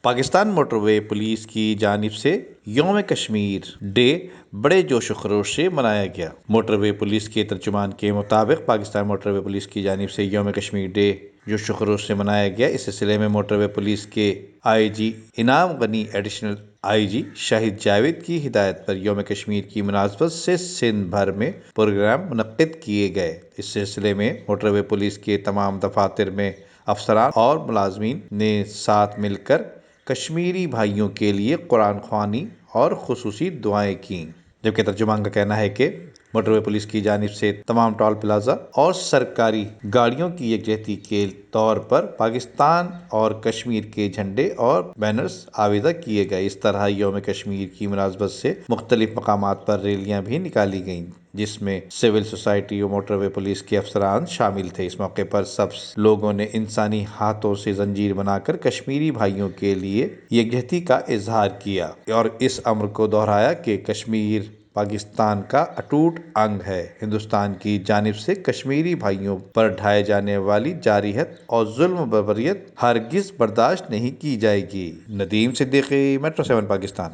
Pakistan motor وے police کی جانب سے یوم کشمیر ڈے بڑے جوش و خروش سے منایا گیا۔ موٹر وے پولیس کے ترجمان کے مطابق پاکستان موٹر وے پولیس کی جانب سے یوم کشمیر ڈے جوش و خروش سے منایا گیا۔ اس سلسلے میں موٹر وے پولیس کے آئی جی انعام غنی، ایڈیشنل آئی جی شاہد جاوید کی ہدایت پر یوم کشمیر کی مناسبت سے سندھ بھر میں پروگرام منعقد کیے گئے۔ اس سلسلے میں موٹر وے پولیس کے تمام دفاتر میں افسران اور ملازمین نے ساتھ مل کر کشمیری بھائیوں کے لیے قرآن خوانی اور خصوصی دعائیں کیں، جبکہ ترجمان کا کہنا ہے کہ موٹر وے پولیس کی جانب سے تمام ٹول پلازا اور سرکاری گاڑیوں کی یکجہتی کے طور پر پاکستان اور کشمیر کے جھنڈے اور بینرز آویزاں کیے گئے۔ اس طرح یوم کشمیر کی مناسبت سے مختلف مقامات پر ریلیاں بھی نکالی گئیں، جس میں سول سوسائٹی اور موٹر وے پولیس کے افسران شامل تھے۔ اس موقع پر سب لوگوں نے انسانی ہاتھوں سے زنجیر بنا کر کشمیری بھائیوں کے لیے یکجہتی کا اظہار کیا اور اس امر کو دہرایا کہ کشمیر پاکستان کا اٹوٹ انگ ہے۔ ہندوستان کی جانب سے کشمیری بھائیوں پر ڈھائے جانے والی جارحیت اور ظلم و بربریت ہرگز برداشت نہیں کی جائے گی۔ ندیم صدیقی، میٹرو 7 پاکستان۔